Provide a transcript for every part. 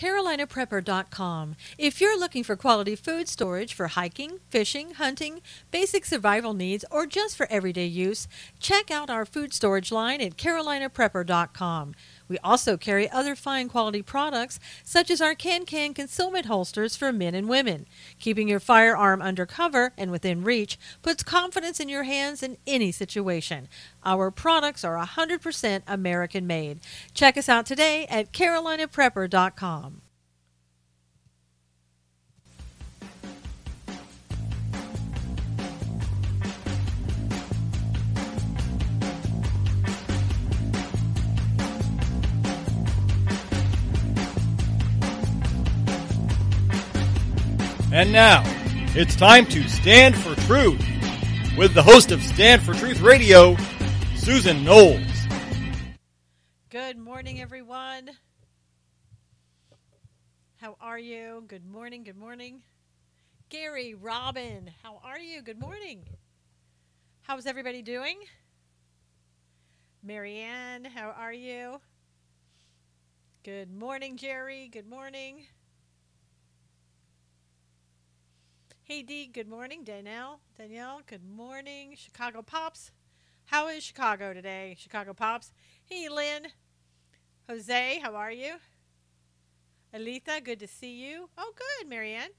CarolinaPrepper.com. If you're looking for quality food storage for hiking, fishing, hunting, basic survival needs, or just for everyday use, check out our food storage line at CarolinaPrepper.com. We also carry other fine quality products such as our can concealment holsters for men and women. Keeping your firearm under cover and within reach puts confidence in your hands in any situation. Our products are 100% American made. Check us out today at CarolinaPrepper.com. And now, it's time to Stand for Truth with the host of Stand for Truth Radio, Susan Knowles. Good morning, everyone. How are you? Good morning, good morning. Gary, Robin, how are you? Good morning. How's everybody doing? Marianne, how are you? Good morning, Jerry. Good morning. Hey, Dee, good morning. Danielle, good morning. Chicago Pops, how is Chicago today? Chicago Pops. Hey, Lynn. Jose, how are you? Aletha, good to see you. Oh, good, Marianne.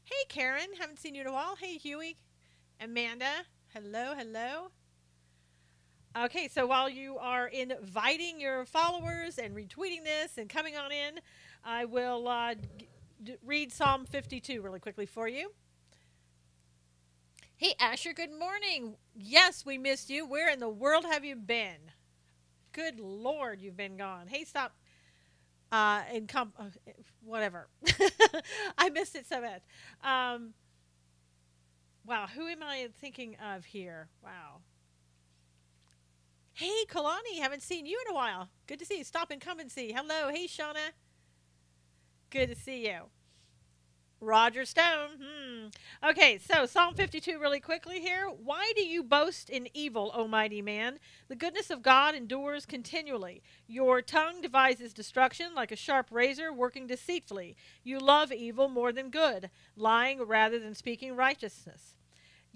Hey, Karen, haven't seen you in a while. Hey, Huey. Amanda, hello, hello. Okay, so while you are inviting your followers and retweeting this and coming on in, I will read Psalm 52 really quickly for you. Hey, Asher, good morning. Yes, we missed you. Where in the world have you been? Good Lord, you've been gone. Hey, stop. Whatever. I missed it so bad. Wow, who am I thinking of here? Wow. Hey, Kalani, haven't seen you in a while. Good to see you. Stop and come and see. Hello. Hey, Shauna. Good to see you. Roger Stone. Okay, so Psalm 52 really quickly here. Why do you boast in evil, O mighty man? The goodness of God endures continually. Your tongue devises destruction like a sharp razor working deceitfully. You love evil more than good, lying rather than speaking righteousness.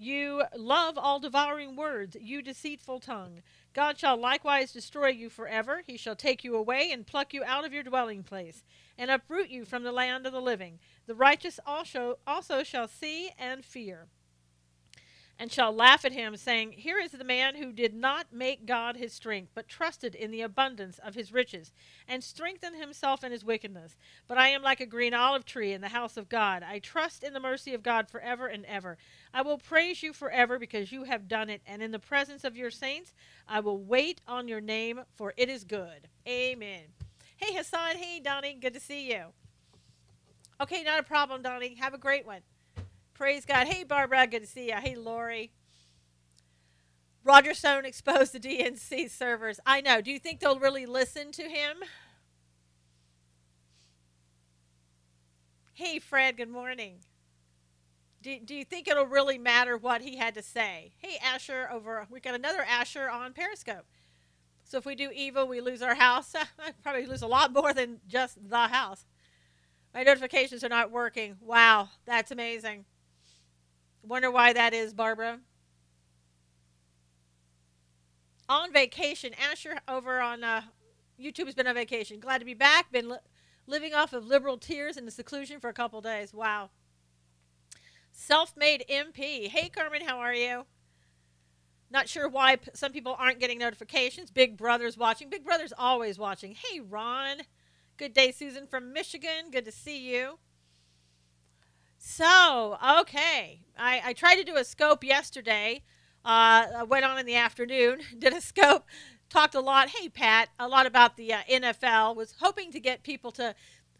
You love all devouring words, you deceitful tongue. God shall likewise destroy you forever. He shall take you away and pluck you out of your dwelling place, and uproot you from the land of the living. The righteous also shall see and fear, and shall laugh at him, saying, Here is the man who did not make God his strength, but trusted in the abundance of his riches, and strengthened himself in his wickedness. But I am like a green olive tree in the house of God. I trust in the mercy of God forever and ever. I will praise you forever because you have done it, and in the presence of your saints I will wait on your name, for it is good. Amen. Hey, Hassan. Hey, Donnie. Good to see you. Okay, not a problem, Donnie. Have a great one. Praise God. Hey, Barbara. Good to see you. Hey, Lori. Roger Stone exposed the DNC servers. I know. Do you think they'll really listen to him? Hey, Fred. Good morning. Do you think it'll really matter what he had to say? Hey, Asher. We got another Asher on Periscope. So if we do evil, we lose our house. I probably lose a lot more than just the house. My notifications are not working. Wow, that's amazing. Wonder why that is, Barbara. On vacation. Asher over on YouTube has been on vacation. Glad to be back. Been living off of liberal tears in the seclusion for a couple days. Wow. Self-made MP. Hey, Carmen, how are you? Not sure why some people aren't getting notifications. Big Brother's watching. Big Brother's always watching. Hey, Ron. Good day, Susan from Michigan. Good to see you. So, okay. I tried to do a scope yesterday. I went on in the afternoon, did a scope, talked a lot. Hey, Pat, a lot about the NFL. Was hoping to get people to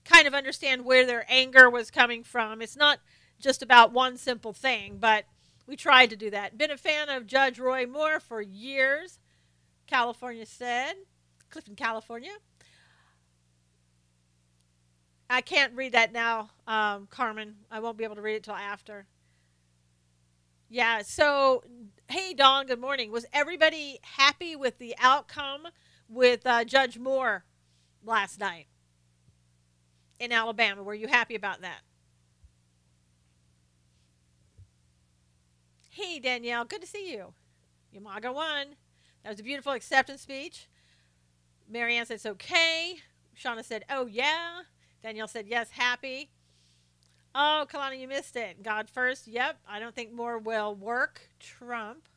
kind of understand where their anger was coming from. It's not just about one simple thing, but we tried to do that. Been a fan of Judge Roy Moore for years. California said. Clifton, California. I can't read that now, Carmen. I won't be able to read it till after. Yeah, so, hey, Dawn, good morning. Was everybody happy with the outcome with Judge Moore last night? in Alabama. Were you happy about that? Hey, Danielle, good to see you. Yamaga won. That was a beautiful acceptance speech. Marianne said it's okay. Shauna said, oh, yeah. Danielle said, yes, happy. Oh, Kalani, you missed it. God first. Yep. I don't think more will work. Trump.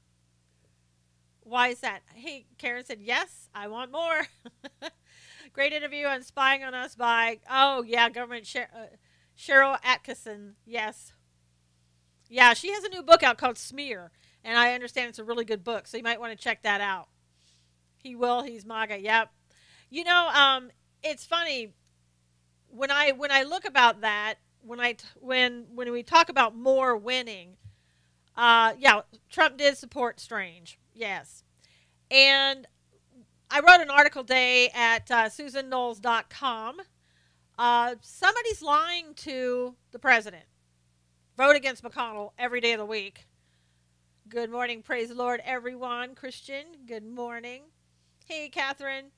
Why is that? Hey, Karen said, yes, I want more. Great interview on spying on us by, oh, yeah, government Cheryl Atkinson. Yes. Yeah, she has a new book out called Smear, and I understand it's a really good book, so you might want to check that out. He will. He's MAGA. Yep. You know, it's funny when I look about that, when we talk about more winning, yeah, Trump did support Strange. Yes. And I wrote an article today at SusanKnowles.com. Somebody's lying to the president. Vote against McConnell every day of the week. Good morning. Praise the Lord, everyone. Christian, good morning. Hey, Catherine.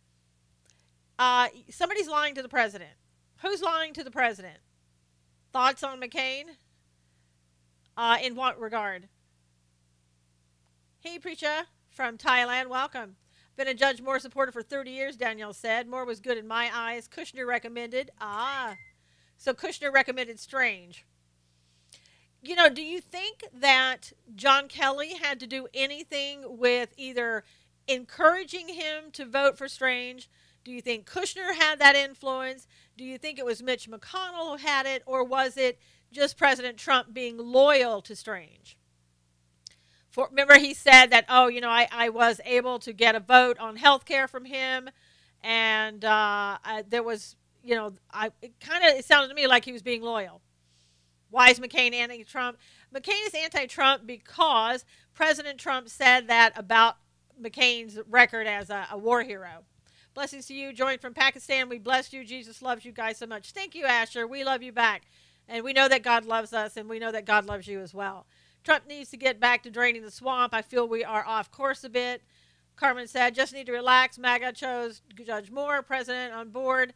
Somebody's lying to the president. Who's lying to the president? Thoughts on McCain? In what regard? Hey, Preacher from Thailand. Welcome. Been a Judge Moore supporter for 30 years, Danielle said. Moore was good in my eyes. Kushner recommended. So Kushner recommended Strange. You know, do you think that John Kelly had to do anything with either encouraging him to vote for Strange? Do you think Kushner had that influence? Do you think it was Mitch McConnell who had it? Or was it just President Trump being loyal to Strange? Remember he said that, oh, you know, I was able to get a vote on health care from him. And there was, you know, it sounded to me like he was being loyal. Why is McCain anti-Trump? McCain is anti-Trump because President Trump said that about McCain's record as a war hero. Blessings to you. Joined from Pakistan. We bless you. Jesus loves you guys so much. Thank you, Asher. We love you back. And we know that God loves us, and we know that God loves you as well. Trump needs to get back to draining the swamp. I feel we are off course a bit. Carmen said, just need to relax. MAGA chose Judge Moore, president on board,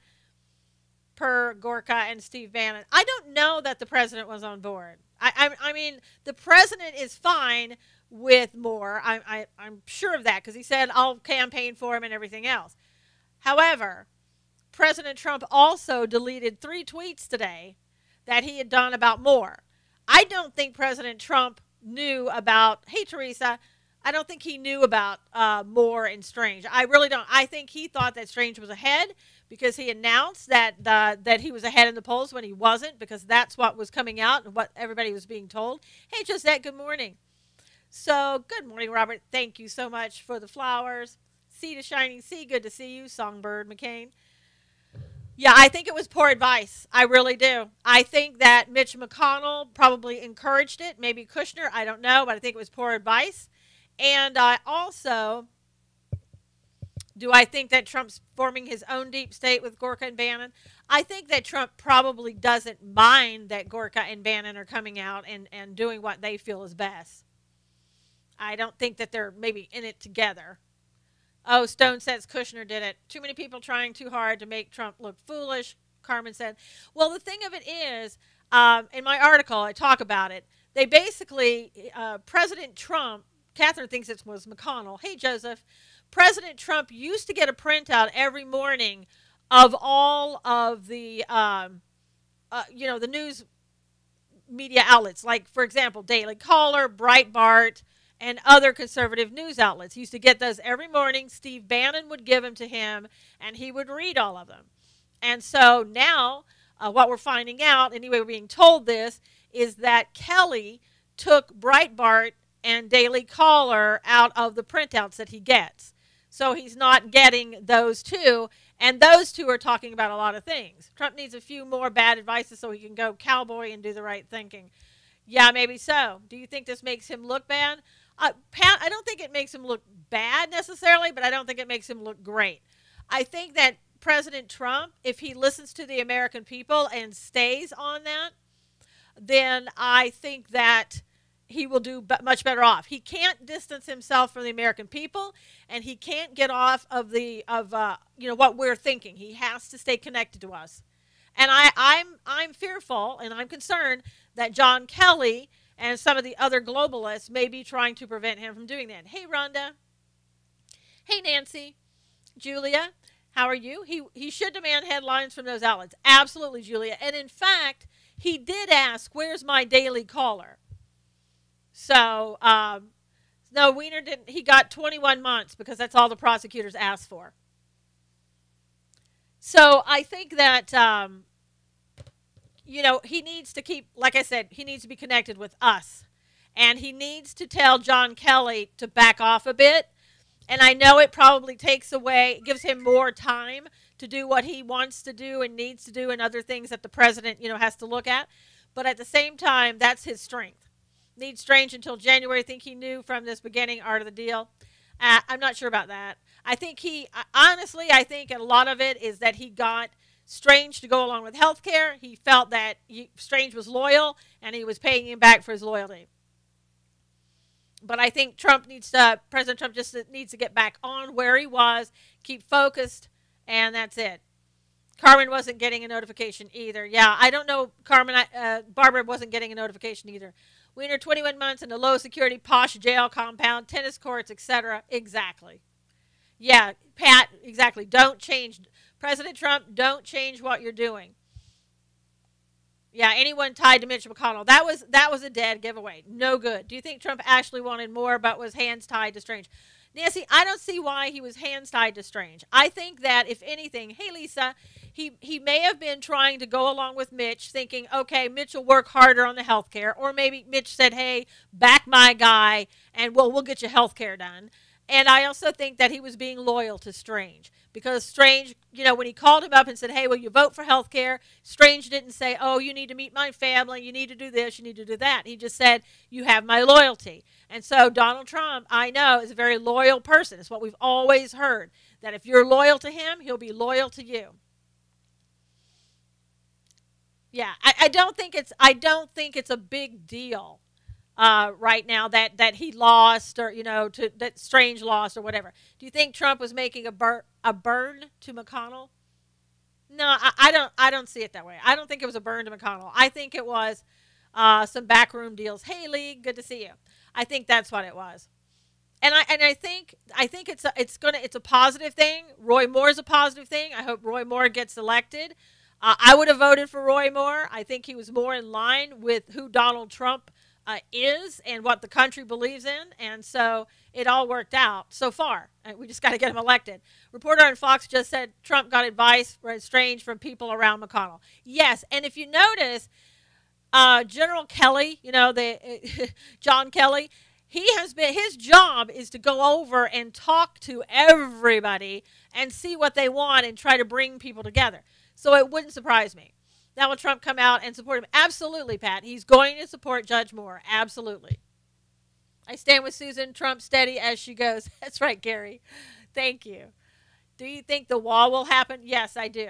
per Gorka and Steve Bannon. I don't know that the president was on board. I mean, the president is fine with Moore. I'm sure of that because he said, I'll campaign for him and everything else. However, President Trump also deleted 3 tweets today that he had done about Moore. I don't think President Trump knew about, hey, Teresa, I don't think he knew about Moore and Strange. I really don't. I think he thought that Strange was ahead because he announced that he was ahead in the polls when he wasn't, because that's what was coming out and what everybody was being told. Hey, Josette, good morning. So, good morning, Robert. Thank you so much for the flowers. Sea to shining sea, good to see you, Songbird McCain. Yeah, I think it was poor advice. I really do. I think that Mitch McConnell probably encouraged it. Maybe Kushner, I don't know, but I think it was poor advice. And I also, do I think that Trump's forming his own deep state with Gorka and Bannon? I think that Trump probably doesn't mind that Gorka and Bannon are coming out and doing what they feel is best. I don't think that they're maybe in it together. Oh, Stone says Kushner did it. Too many people trying too hard to make Trump look foolish, Carmen said. Well, the thing of it is, in my article, I talk about it. They basically, President Trump, Catherine thinks it was McConnell. Hey, Joseph. President Trump used to get a printout every morning of all of the, the news media outlets. Like, for example, Daily Caller, Breitbart, and other conservative news outlets. He used to get those every morning. Steve Bannon would give them to him, and he would read all of them. And so now what we're finding out, anyway, we're being told this, is that Kelly took Breitbart and Daily Caller out of the printouts that he gets. So he's not getting those two, and those two are talking about a lot of things. Trump needs a few more bad advices so he can go cowboy and do the right thinking. Yeah, maybe so. Do you think this makes him look bad? Pat, I don't think it makes him look bad necessarily, but I don't think it makes him look great. I think that President Trump, if he listens to the American people and stays on that, then I think that he will do much better off. He can't distance himself from the American people, and he can't get off of what we're thinking. He has to stay connected to us. And I'm fearful and I'm concerned that John Kelly and some of the other globalists may be trying to prevent him from doing that. Hey, Rhonda. Hey, Nancy. Julia. How are you? He should demand headlines from those outlets. Absolutely, Julia. And in fact, he did ask, where's my daily caller? So, no, Weiner didn't. He got 21 months because that's all the prosecutors asked for. So I think that, he needs to keep, like I said, he needs to be connected with us. And he needs to tell John Kelly to back off a bit. And I know it probably gives him more time to do what he wants to do and needs to do and other things that the president, has to look at. But at the same time, that's his strength. Needs Strange until January. I think he knew from this beginning art of the deal. I'm not sure about that. I think I think a lot of it is that he got Strange to go along with health care. He felt that Strange was loyal and he was paying him back for his loyalty. But I think President Trump just needs to get back on where he was, keep focused, and that's it. Carmen wasn't getting a notification either. Yeah, I don't know, Carmen. Barbara wasn't getting a notification either. Weiner, 21 months in a low-security posh jail compound, tennis courts, etc. Exactly. Yeah, Pat, exactly. Don't change. President Trump, don't change what you're doing. Yeah, anyone tied to Mitch McConnell. That was a dead giveaway. No good. Do you think Trump actually wanted more but was hands tied to Strange? Nancy, I don't see why he was hands tied to Strange. I think that, if anything, hey, Lisa, he may have been trying to go along with Mitch, thinking, okay, Mitch will work harder on the health care. Or maybe Mitch said, hey, back my guy, and we'll get your health care done. And I also think that he was being loyal to Strange. Because Strange, when he called him up and said, hey, will you vote for health care? Strange didn't say, oh, you need to meet my family, you need to do this, you need to do that. He just said, you have my loyalty. And so Donald Trump, I know, is a very loyal person. It's what we've always heard, that if you're loyal to him, he'll be loyal to you. Yeah, I don't think it's a big deal. Right now that he lost, or that Strange lost, or whatever. Do you think Trump was making a burn to McConnell? No, I don't see it that way. I don't think it was a burn to McConnell. I think it was some backroom deals. Hey, Lee, good to see you. I think that's what it was. And I think it's a positive thing. Roy Moore is a positive thing. I hope Roy Moore gets elected. I would have voted for Roy Moore. I think he was more in line with who Donald Trump is and what the country believes in, and so it all worked out so far. We just got to get him elected. Reporter on Fox just said Trump got advice Strange from people around McConnell. Yes, and if you notice, General Kelly, John Kelly, his job is to go over and talk to everybody and see what they want and try to bring people together. So it wouldn't surprise me. Now will Trump come out and support him? Absolutely, Pat. He's going to support Judge Moore. Absolutely. I stand with Susan. Trump steady as she goes. That's right, Gary. Thank you. Do you think the wall will happen? Yes, I do.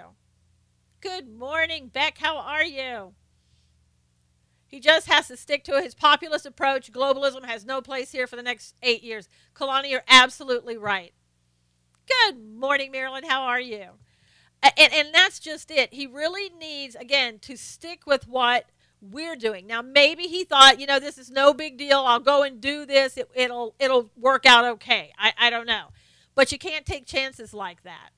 Good morning, Beck. How are you? He just has to stick to his populist approach. Globalism has no place here for the next 8 years. Kalani, you're absolutely right. Good morning, Marilyn. How are you? And that's just it. He really needs, again, to stick with what we're doing. Now, maybe he thought, this is no big deal. I'll go and do this. It'll work out okay. I don't know. But you can't take chances like that.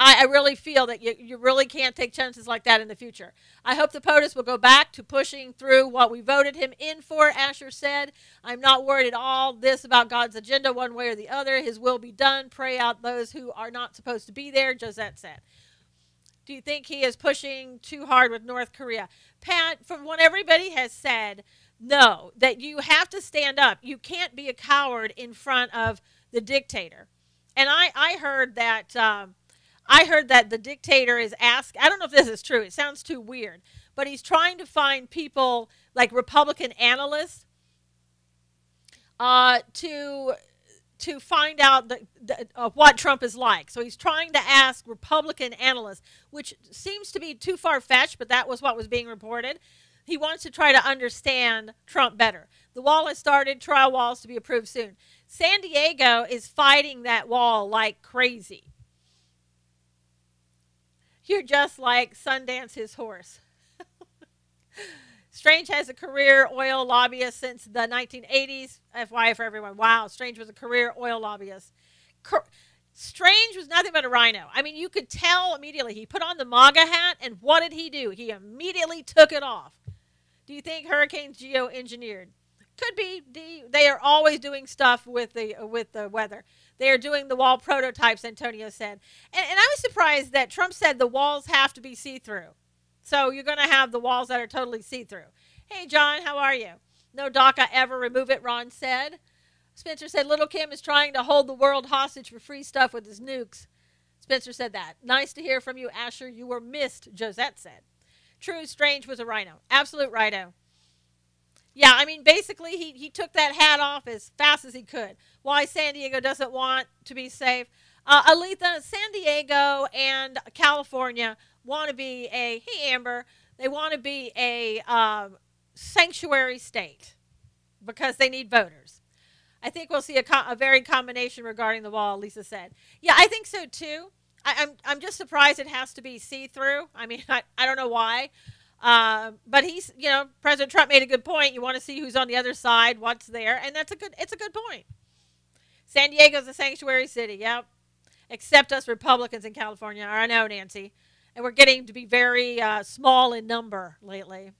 I really feel that you really can't take chances like that in the future. I hope the POTUS will go back to pushing through what we voted him in for, Asher said. I'm not worried at all this about God's agenda one way or the other. His will be done. Pray out those who are not supposed to be there, Josette said. Do you think he is pushing too hard with North Korea? Pat, from what everybody has said, no, that you have to stand up. You can't be a coward in front of the dictator. And I heard that... I heard that the dictator is I don't know if this is true. It sounds too weird. But he's trying to find people like Republican analysts to find out what Trump is like. So he's trying to ask Republican analysts, which seems to be too far-fetched, but that was what was being reported. He wants to try to understand Trump better. The wall has started, trial walls to be approved soon. San Diego is fighting that wall like crazy. You're just like Sundance, his horse. Strange has a career oil lobbyist since the 1980s. FYI for everyone. Wow, Strange was a career oil lobbyist. Strange was nothing but a rhino. I mean, you could tell immediately. He put on the MAGA hat, and what did he do? He immediately took it off. Do you think Hurricane geoengineered? Could be. They are always doing stuff with the weather. They are doing the wall prototypes, Antonio said. And I was surprised that Trump said the walls have to be see-through. So you're going to have the walls that are totally see-through. Hey, John, how are you? No DACA ever remove it, Ron said. Spencer said, Little Kim is trying to hold the world hostage for free stuff with his nukes. Spencer said that. Nice to hear from you, Asher. You were missed, Josette said. True, Strange was a rhino. Absolute rhino. Yeah, I mean, basically, he took that hat off as fast as he could. Why San Diego doesn't want to be safe. Aletha, San Diego and California want to be hey, Amber, they want to be a sanctuary state because they need voters. I think we'll see a varied combination regarding the wall, Lisa said. Yeah, I think so, too. I'm just surprised it has to be see-through. I mean, I don't know why. But President Trump made a good point. You want to see who's on the other side, what's there, and it's a good point. San Diego's a sanctuary city, yep. Except us Republicans in California. I know, Nancy. And we're getting to be very small in number lately.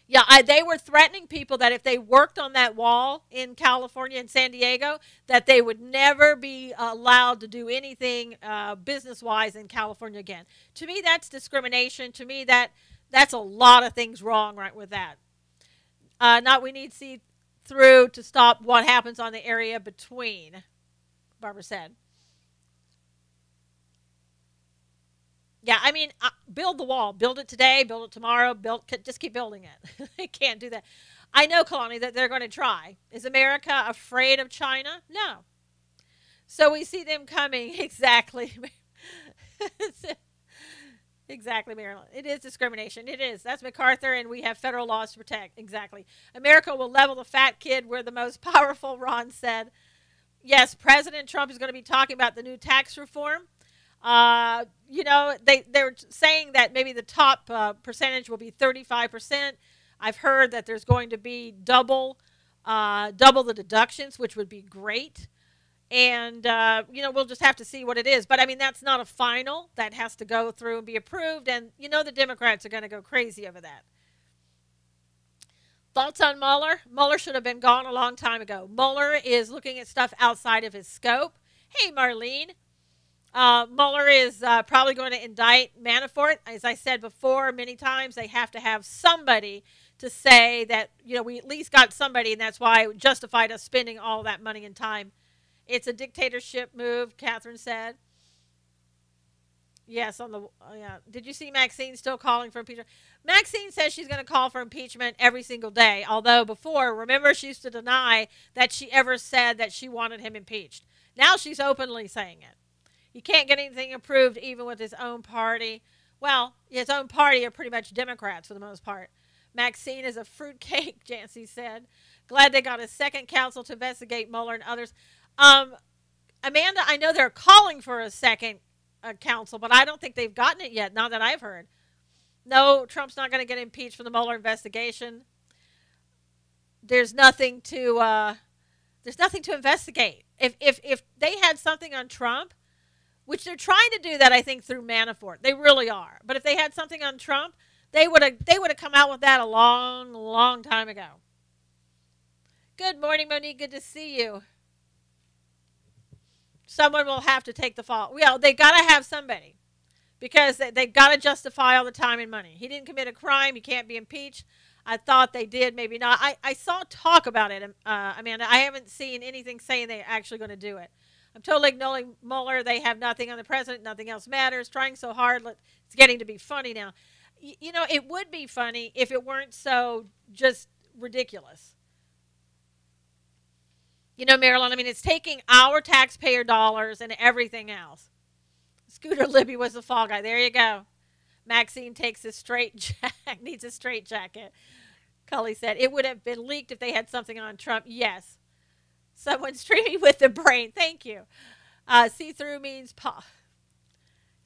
Yeah, they were threatening people that if they worked on that wall in California and San Diego, that they would never be allowed to do anything business-wise in California again. To me, that's discrimination. To me, that's a lot of things wrong right with that. We need see-through to stop what happens on the area between, Barbara said. Yeah, I mean, build the wall. Build it today, build it tomorrow, just keep building it. They can't do that. I know, Kalani, that they're going to try. Is America afraid of China? No. So we see them coming. Exactly. Exactly, Maryland. It is discrimination. It is. That's MacArthur, and we have federal laws to protect. Exactly. America will level the fat kid. We're the most powerful, Ron said. Yes, President Trump is going to be talking about the new tax reform. They're saying that maybe the top percentage will be 35%. I've heard that there's going to be double the deductions, which would be great. And, we'll just have to see what it is. But, I mean, that's not a final. That has to go through and be approved. And, the Democrats are going to go crazy over that. Thoughts on Mueller? Mueller should have been gone a long time ago. Mueller is looking at stuff outside of his scope. Hey, Marlene. Mueller is probably going to indict Manafort. As I said before many times, they have to have somebody to say that, we at least got somebody, and that's why it justified us spending all that money and time. It's a dictatorship move, Catherine said. Yes, yeah. Did you see Maxine still calling for impeachment? Maxine says she's going to call for impeachment every single day, although before, remember, she used to deny that she ever said that she wanted him impeached. Now she's openly saying it. He can't get anything approved even with his own party. Well, his own party are pretty much Democrats for the most part. Maxine is a fruitcake, Jancy said. Glad they got a second counsel to investigate Mueller and others. Amanda, I know they're calling for a second counsel, but I don't think they've gotten it yet, not that I've heard. No, Trump's not going to get impeached for the Mueller investigation. There's nothing to investigate. If they had something on Trump, which they're trying to do that, I think, through Manafort. They really are. But if they had something on Trump, they would have come out with that a long, long time ago. Good morning, Monique. Good to see you. Someone will have to take the fall. Well, they got to have somebody because they got to justify all the time and money. He didn't commit a crime. He can't be impeached. I thought they did, maybe not. I saw talk about it, Amanda. I haven't seen anything saying they're actually going to do it. I'm totally ignoring Mueller. They have nothing on the president. Nothing else matters. Trying so hard. It's getting to be funny now. It would be funny if it weren't so just ridiculous. Marilyn, I mean, it's taking our taxpayer dollars and everything else. Scooter Libby was the fall guy. There you go. Maxine takes needs a straight jacket. Cully said, it would have been leaked if they had something on Trump. Yes. Someone streaming with the brain. Thank you. See-through means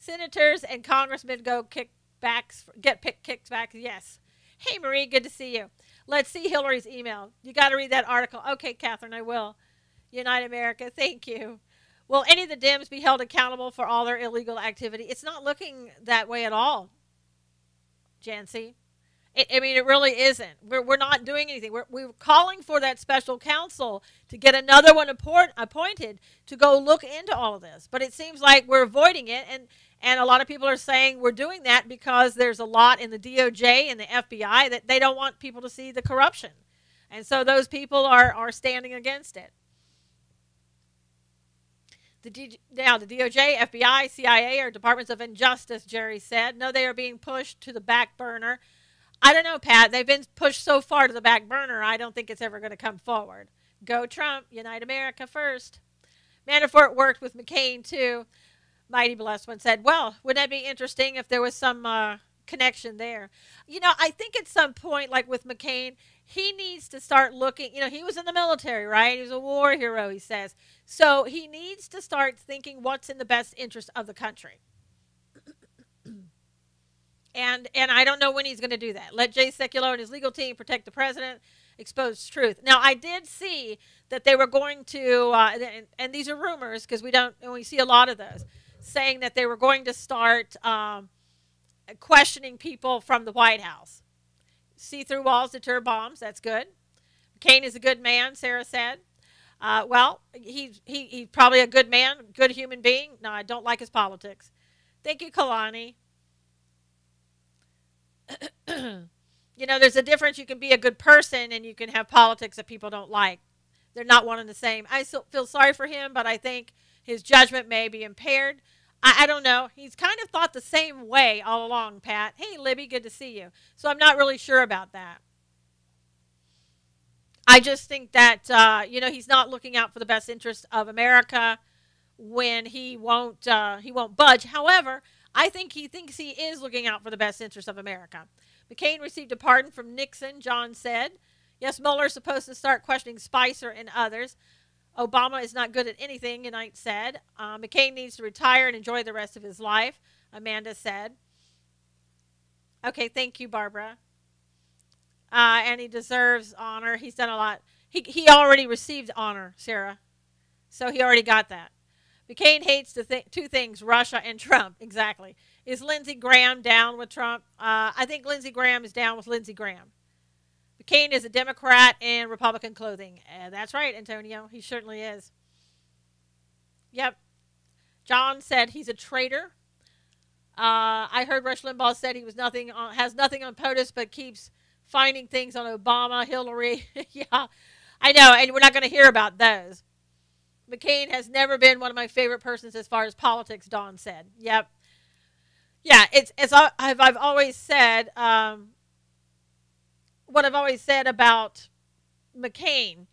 Senators and congressmen go kickbacks, kicked back. Yes. Hey, Marie, good to see you. Let's see Hillary's email. You got to read that article. Okay, Catherine, I will. Unite America, thank you. Will any of the Dems be held accountable for all their illegal activity? It's not looking that way at all, Jancy. I mean, it really isn't. We're not doing anything. We're calling for that special counsel to get another one appointed to go look into all of this. But it seems like we're avoiding it, and a lot of people are saying we're doing that because there's a lot in the DOJ and the FBI that they don't want people to see the corruption. And so those people are standing against it. Now, the DOJ, FBI, CIA are departments of injustice, Jerry said. No, they are being pushed to the back burner. I don't know, Pat. They've been pushed so far to the back burner, I don't think it's ever going to come forward. Go Trump. Unite America first. Manafort worked with McCain, too. Mighty Blessed One said, well, wouldn't that be interesting if there was some connection there? You know, I think at some point, like with McCain, he needs to start looking. You know, he was in the military, right? He was a war hero, he says. So he needs to start thinking what's in the best interest of the country. And I don't know when he's going to do that. Let Jay Sekulow and his legal team protect the president, expose truth. Now, I did see that they were going to, and these are rumors because we see a lot of those, saying that they were going to start questioning people from the White House. See-through walls deter bombs. That's good. McCain is a good man, Sarah said. Well, he's probably a good man, good human being. No, I don't like his politics. Thank you, Kalani. You know, there's a difference. You can be a good person and you can have politics that people don't like. They're not one and the same. I still feel sorry for him, but I think his judgment may be impaired. I don't know. He's kind of thought the same way all along, Pat. Hey, Libby, good to see you. So I'm not really sure about that. I just think that, you know, he's not looking out for the best interest of America when he won't budge. However, I think he thinks he is looking out for the best interest of America. McCain received a pardon from Nixon, John said. Yes, Mueller's supposed to start questioning Spicer and others. Obama is not good at anything, Unite said. McCain needs to retire and enjoy the rest of his life, Amanda said. Okay, thank you, Barbara. And he deserves honor. He's done a lot. He already received honor, Sarah. So he already got that. McCain hates two things, Russia and Trump. Exactly. Is Lindsey Graham down with Trump? I think Lindsey Graham is down with Lindsey Graham. McCain is a Democrat in Republican clothing. That's right, Antonio. He certainly is. Yep. John said he's a traitor. I heard Rush Limbaugh said he was has nothing on POTUS but keeps finding things on Obama, Hillary. Yeah, I know, and we're not going to hear about those. McCain has never been one of my favorite persons as far as politics, Dawn said. Yep. Yeah, it's as I've always said, what I've always said about McCain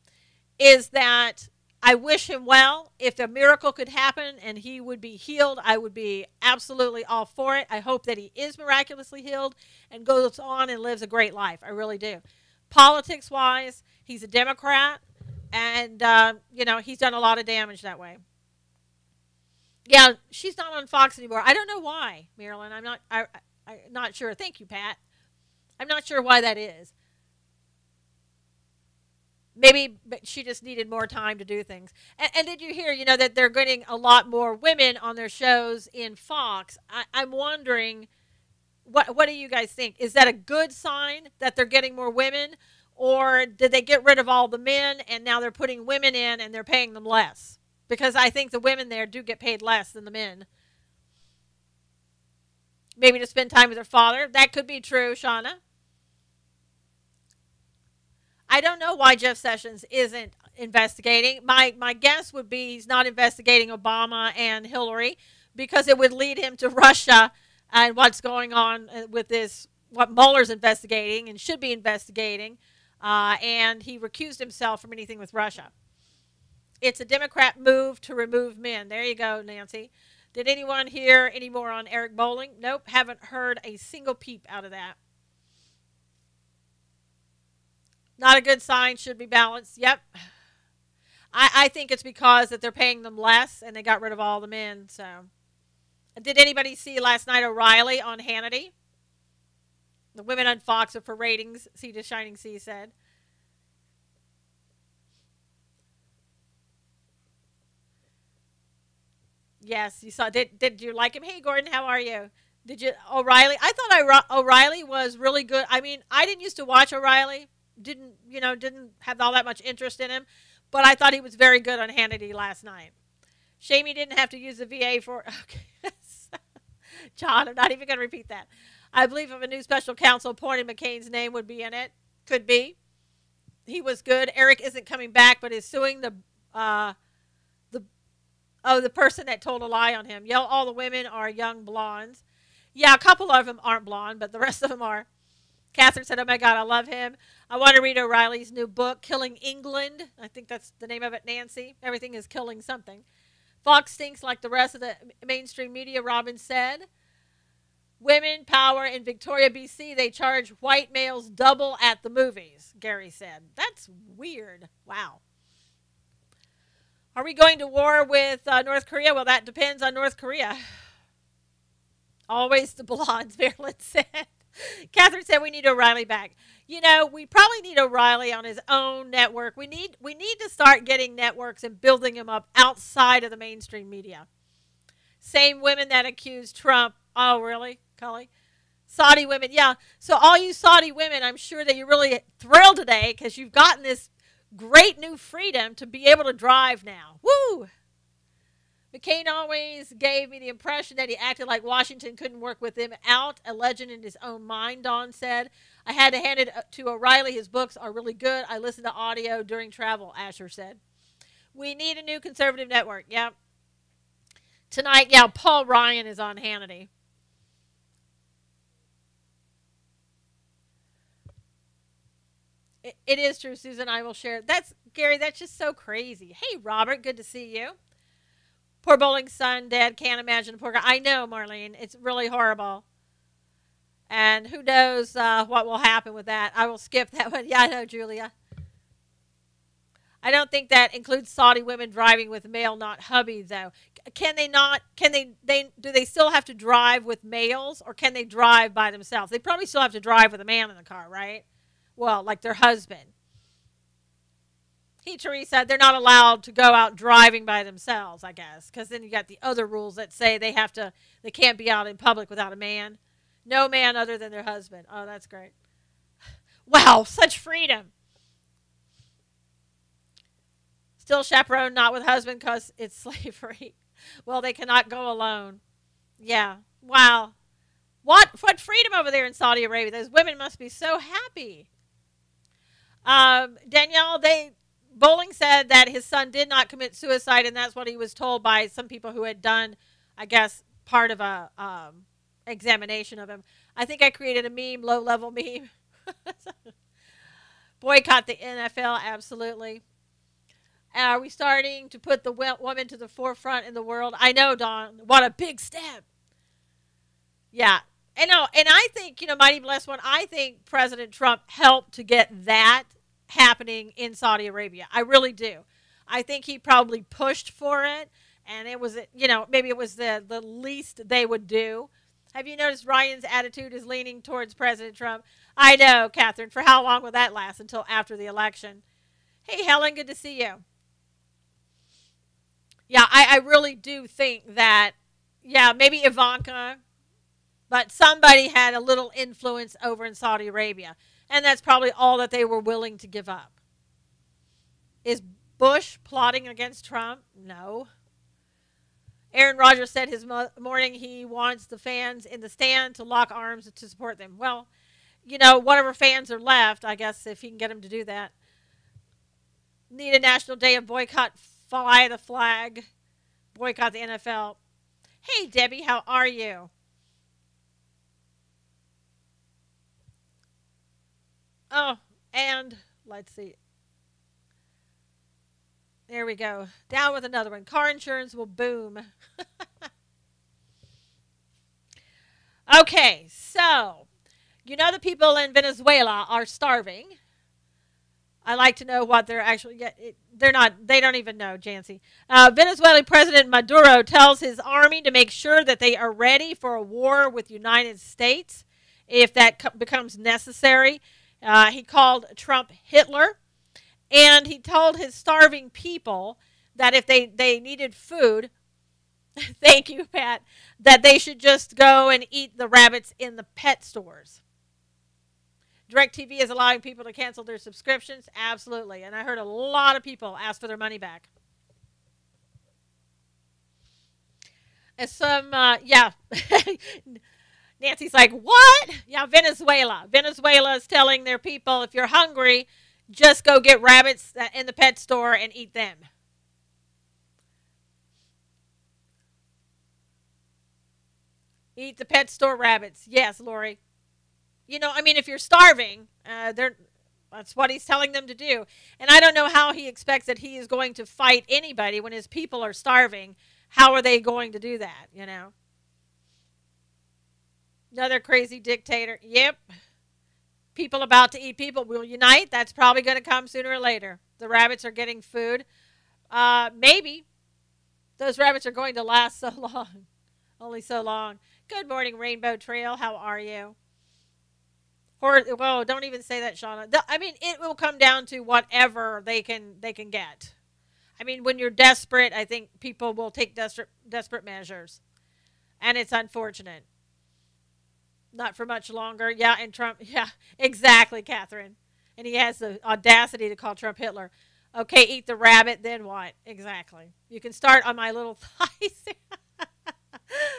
is that I wish him well. If a miracle could happen and he would be healed, I would be absolutely all for it. I hope that he is miraculously healed and goes on and lives a great life. I really do. Politics-wise, he's a Democrat. And, you know, he's done a lot of damage that way. Yeah, she's not on Fox anymore. I don't know why, Marilyn. I'm not sure. Thank you, Pat. I'm not sure why that is. Maybe she just needed more time to do things. And did you hear, you know, that they're getting a lot more women on their shows in Fox? I'm wondering, what do you guys think? Is that a good sign that they're getting more women? Or did they get rid of all the men and now they're putting women in and they're paying them less? Because I think the women there do get paid less than the men. Maybe to spend time with their father. That could be true, Shauna. I don't know why Jeff Sessions isn't investigating. My guess would be he's not investigating Obama and Hillary because it would lead him to Russia and what's going on with this, what Mueller's investigating and should be investigating. And he recused himself from anything with Russia. It's a Democrat move to remove men. There you go, Nancy. Did anyone hear any more on Eric Bolling? Nope, haven't heard a single peep out of that. Not a good sign, should be balanced. Yep. I think it's because that they're paying them less and they got rid of all the men. So Did anybody see last night O'Reilly on Hannity? The women on Fox are for ratings, Sea to Shining Sea said. Yes, you saw. Did you like him? Hey, Gordon, how are you? Did you O'Reilly? I thought O'Reilly was really good. I mean, I didn't used to watch O'Reilly. Didn't have all that much interest in him, but I thought he was very good on Hannity last night. Shame he didn't have to use the VA for. Okay, John, I'm not even going to repeat that. I believe if a new special counsel appointed, McCain's name would be in it. Could be. He was good. Eric isn't coming back, but is suing the person that told a lie on him. All the women are young blondes. Yeah, a couple of them aren't blonde, but the rest of them are. Catherine said, oh my God, I love him. I want to read O'Reilly's new book, Killing England. I think that's the name of it, Nancy. Everything is killing something. Fox stinks like the rest of the mainstream media, Robin said. Women power in Victoria, BC. They charge white males double at the movies, Gary said. That's weird. Wow. Are we going to war with North Korea? Well, that depends on North Korea. Always the blondes, Marilyn said. Catherine said we need O'Reilly back. We probably need O'Reilly on his own network. We need to start getting networks and building them up outside of the mainstream media. Same women that accused Trump. Oh, really, Cully? Saudi women, yeah. So all you Saudi women, I'm sure that you're really thrilled today because you've gotten this great new freedom to be able to drive now. Woo! McCain always gave me the impression that he acted like Washington couldn't work with him out, a legend in his own mind, Dawn said. I had to hand it to O'Reilly. His books are really good. I listened to audio during travel, Asher said. We need a new conservative network. Yeah. Tonight, yeah, Paul Ryan is on Hannity. It is true, Susan. I will share. Gary, that's just so crazy. Hey, Robert, good to see you. Poor bowling son, Dad can't imagine the poor guy. I know, Marlene. It's really horrible. And who knows what will happen with that. I will skip that one. Yeah, I know, Julia. I don't think that includes Saudi women driving with male, not hubby, though. Can they not? Do they still have to drive with males, or can they drive by themselves? They probably still have to drive with a man in the car, right? Well, like their husband. Teresa, they're not allowed to go out driving by themselves, I guess, because then you got the other rules that say they can't be out in public without a man. No man other than their husband. Oh, that's great. Wow, such freedom. Still chaperone, not with husband because it's slavery. Well, they cannot go alone. Yeah. Wow. What freedom over there in Saudi Arabia? Those women must be so happy. Danielle, Bowling said that his son did not commit suicide, and that's what he was told by some people who had done, I guess, part of a examination of him. I think I created a meme, low-level meme. Boycott the NFL, absolutely. Are we starting to put the woman to the forefront in the world? I know, Dawn. What a big step. Yeah. I know. And I think, Mighty Blessed One, I think President Trump helped to get that happening in Saudi Arabia. I really do. I think he probably pushed for it, and it was, maybe it was the least they would do. Have you noticed Ryan's attitude is leaning towards President Trump? I know, Catherine. For how long will that last? Until after the election. Hey, Helen, good to see you. Yeah, I really do think that, maybe Ivanka, but somebody had a little influence over in Saudi Arabia. And that's probably all that they were willing to give up. Is Bush plotting against Trump? No. Aaron Rodgers said his morning he wants the fans in the stand to lock arms to support them. Well, whatever fans are left, I guess, if he can get them to do that. Need a national day of boycott, fly the flag, boycott the NFL. Hey, Debbie, how are you? Oh, and let's see. There we go. Down with another one. Car insurance will boom. Okay, so, the people in Venezuela are starving. I like to know what they're actually get. They're not. They don't even know, Jancy. Venezuelan President Maduro tells his army to make sure that they are ready for a war with United States if that becomes necessary. He called Trump Hitler, and he told his starving people that if they needed food, thank you, Pat, that they should just go and eat the rabbits in the pet stores. DirecTV is allowing people to cancel their subscriptions. Absolutely. And I heard a lot of people ask for their money back. And some, yeah. Nancy's like, what? Yeah, Venezuela. Venezuela is telling their people, if you're hungry, just go get rabbits in the pet store and eat them. Eat the pet store rabbits. Yes, Lori. You know, I mean, if you're starving, that's what he's telling them to do. And I don't know how he expects that he is going to fight anybody when his people are starving. How are they going to do that, you know? Another crazy dictator. Yep. People about to eat people will unite. That's probably going to come sooner or later. The rabbits are getting food. Maybe. Those rabbits are going to last so long. Only so long. Good morning, Rainbow Trail. How are you? Whoa, don't even say that, Shauna. I mean, it will come down to whatever they can get. I mean, when you're desperate, I think people will take desperate measures. And it's unfortunate. Not for much longer. Yeah, and Trump, yeah, exactly, Catherine. And he has the audacity to call Trump Hitler. Okay, eat the rabbit, then what? Exactly. You can start on my little thighs.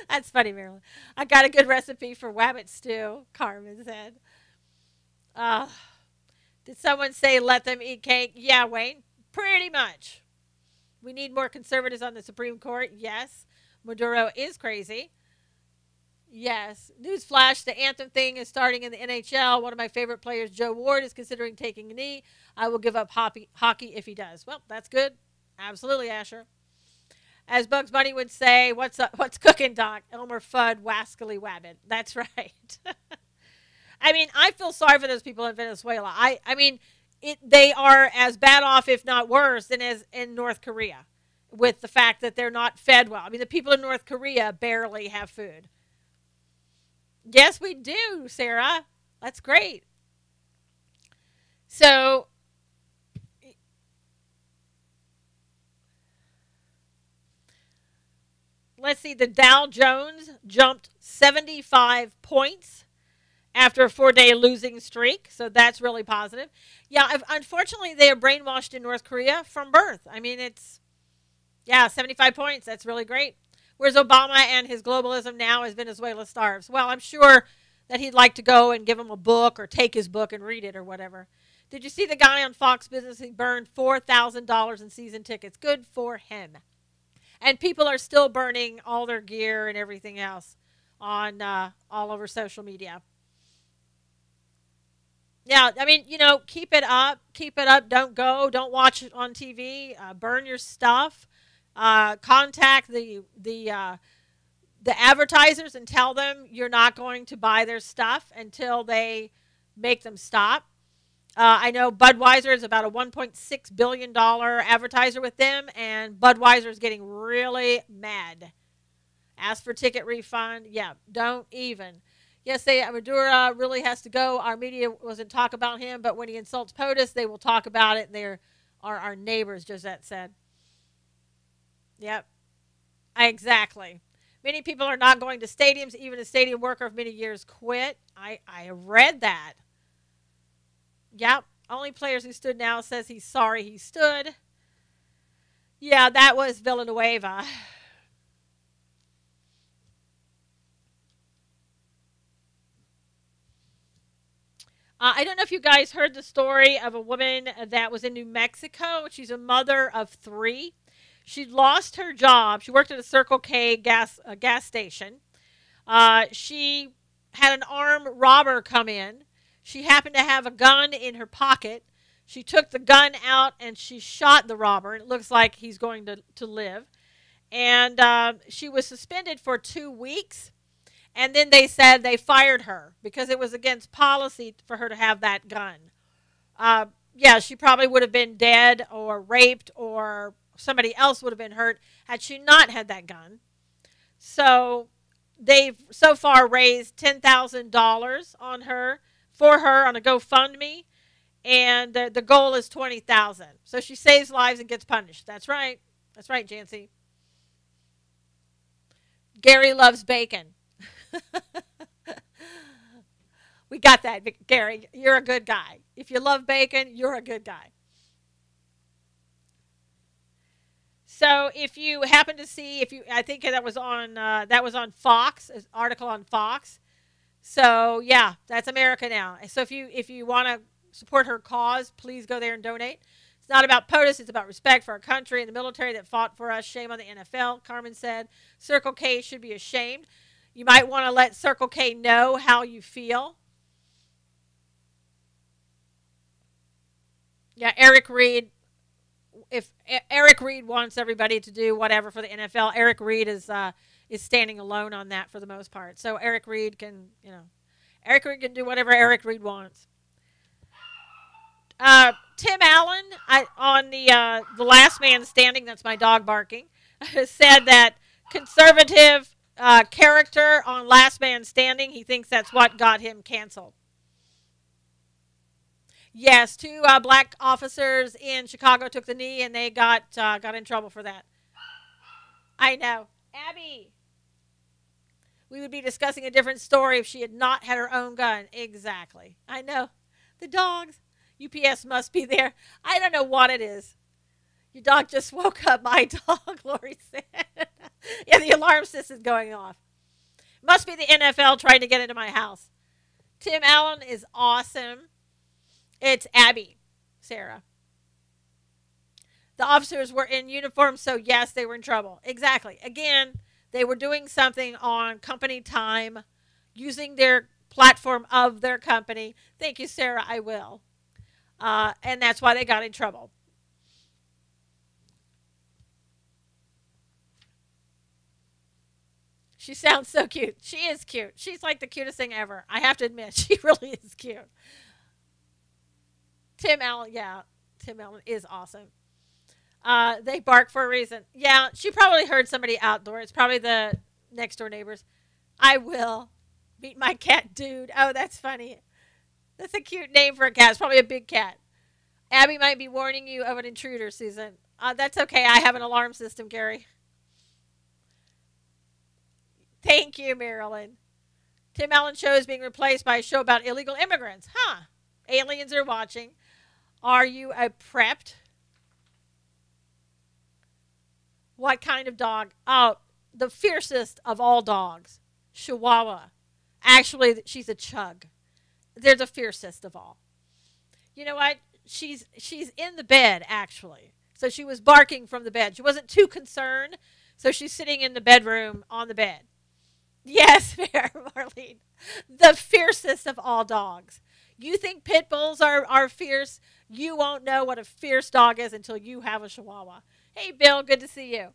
That's funny, Marilyn. I got a good recipe for rabbit stew, Carmen said. Did someone say let them eat cake? Yeah, Wayne, pretty much. We need more conservatives on the Supreme Court. Yes. Maduro is crazy. Yes. Newsflash, the anthem thing is starting in the NHL. One of my favorite players, Joe Ward, is considering taking a knee. I will give up hockey if he does. Well, that's good. Absolutely, Asher. As Bugs Bunny would say, what's cooking, Doc? Elmer Fudd, wascally wabbit. That's right. I mean, I feel sorry for those people in Venezuela. I mean, they are as bad off, if not worse, than as in North Korea with the fact that they're not fed well. I mean, the people in North Korea barely have food. Yes, we do, Sarah. That's great. So, let's see. The Dow Jones jumped 75 points after a 4-day losing streak. So that's really positive. Yeah, unfortunately, they are brainwashed in North Korea from birth. I mean, it's, yeah, 75 points. That's really great. Where's Obama and his globalism now as Venezuela starves? Well, I'm sure that he'd like to go and give him a book or take his book and read it or whatever. Did you see the guy on Fox Business? He burned $4,000 in season tickets. Good for him. And people are still burning all their gear and everything else on all over social media. Yeah, I mean, you know, keep it up. Keep it up. Don't go. Don't watch it on TV. Burn your stuff. Contact the advertisers and tell them you're not going to buy their stuff until they make them stop. I know Budweiser is about a $1.6 billion advertiser with them, and Budweiser is getting really mad. Ask for ticket refund. Yeah, don't even. Yes, Maduro really has to go. Our media wasn't talk about him, but when he insults POTUS, they will talk about it. They're our neighbors, Josette said. Yep, exactly. Many people are not going to stadiums. Even a stadium worker of many years quit. I read that. Yep, only players who stood now says he's sorry he stood. Yeah, that was Villanueva. I don't know if you guys heard the story of a woman that was in New Mexico. She's a mother of 3. She lost her job. She worked at a Circle K gas station. She had an armed robber come in. She happened to have a gun in her pocket. She took the gun out and she shot the robber. It looks like he's going to live. And she was suspended for 2 weeks. And then they said they fired her because it was against policy for her to have that gun. yeah, she probably would have been dead or raped or somebody else would have been hurt had she not had that gun. So they've so far raised $10,000 on her for her on a GoFundMe, and the goal is 20,000. So she saves lives and gets punished. That's right. That's right, Jancy. Gary loves bacon. We got that, Gary. You're a good guy. If you love bacon, you're a good guy. So if you happen to see, I think that was on Fox, an article on Fox. So yeah, that's America now. So if you want to support her cause, please go there and donate. It's not about POTUS. It's about respect for our country and the military that fought for us. Shame on the NFL, Carmen said. Circle K should be ashamed. You might want to let Circle K know how you feel. Yeah, Eric Reed. If Eric Reed wants everybody to do whatever for the NFL, Eric Reed is standing alone on that for the most part. So Eric Reed can do whatever Eric Reed wants. Tim Allen on the Last Man Standing, that's my dog barking, said that conservative character on Last Man Standing, he thinks that's what got him canceled. Yes, two black officers in Chicago took the knee, and they got in trouble for that. I know. Abby, we would be discussing a different story if she had not had her own gun. Exactly. I know. The dogs. UPS must be there. I don't know what it is. Your dog just woke up. My dog, Lori said. Yeah, the alarm system's going off. Must be the NFL trying to get into my house. Tim Allen is awesome. It's Abby, Sarah. The officers were in uniform, so yes, they were in trouble. Exactly. Again, they were doing something on company time, using their platform of their company. Thank you, Sarah. I will. And that's why they got in trouble. She sounds so cute. She is cute. She's like the cutest thing ever. I have to admit, she really is cute. Tim Allen, yeah. Tim Allen is awesome. They bark for a reason. Yeah, she probably heard somebody outdoors. It's probably the next door neighbors. I will. Meet my cat, dude. Oh, that's funny. That's a cute name for a cat. It's probably a big cat. Abby might be warning you of an intruder, Susan. That's okay. I have an alarm system, Gary. Thank you, Marilyn. Tim Allen show is being replaced by a show about illegal immigrants. Huh. Aliens are watching. Are you a prepped? What kind of dog? Oh, the fiercest of all dogs. Chihuahua. Actually, she's a chug. They're the fiercest of all. You know what? She's in the bed, actually. So she was barking from the bed. She wasn't too concerned. So she's sitting in the bedroom on the bed. Yes, Marlene. The fiercest of all dogs. You think pit bulls are fierce? You won't know what a fierce dog is until you have a Chihuahua. Hey, Bill, good to see you.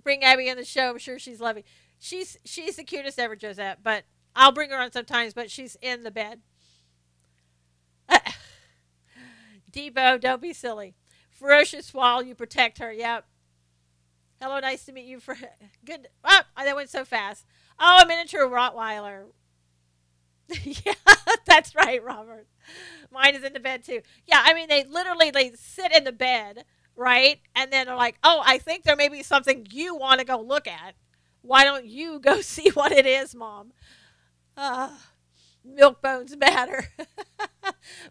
Bring Abby on the show. I'm sure she's loving. She's the cutest ever, Josette. But I'll bring her on sometimes. But she's in the bed. Debo, don't be silly. Ferocious while you protect her. Yep. Hello, nice to meet you. For good. Oh, that went so fast. Oh, a miniature Rottweiler. Yeah, that's right, Robert. Mine is in the bed too. Yeah, I mean they sit in the bed, right? And then they're like, "Oh, I think there may be something you want to go look at. Why don't you go see what it is, Mom?" Milk bones matter.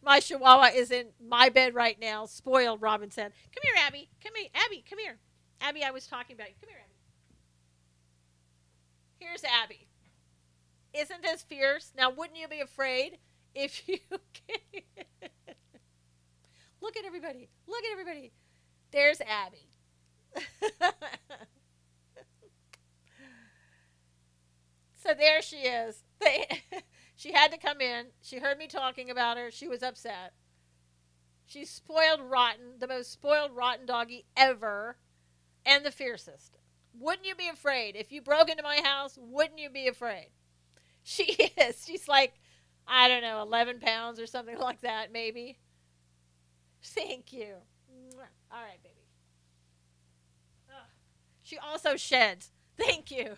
My Chihuahua is in my bed right now. Spoiled, Robin said. Come here, Abby. Come here, Abby. Come here, Abby. I was talking about you. Come here, Abby. Here's Abby. Isn't this fierce? Now, wouldn't you be afraid if you Look at everybody. Look at everybody. There's Abby. So there she is. She had to come in. She heard me talking about her. She was upset. She's spoiled rotten, the most spoiled rotten doggy ever, and the fiercest. Wouldn't you be afraid? If you broke into my house, wouldn't you be afraid? She is. She's like, I don't know, 11 pounds or something like that, maybe. Thank you. All right, baby. Ugh. She also sheds. Thank you.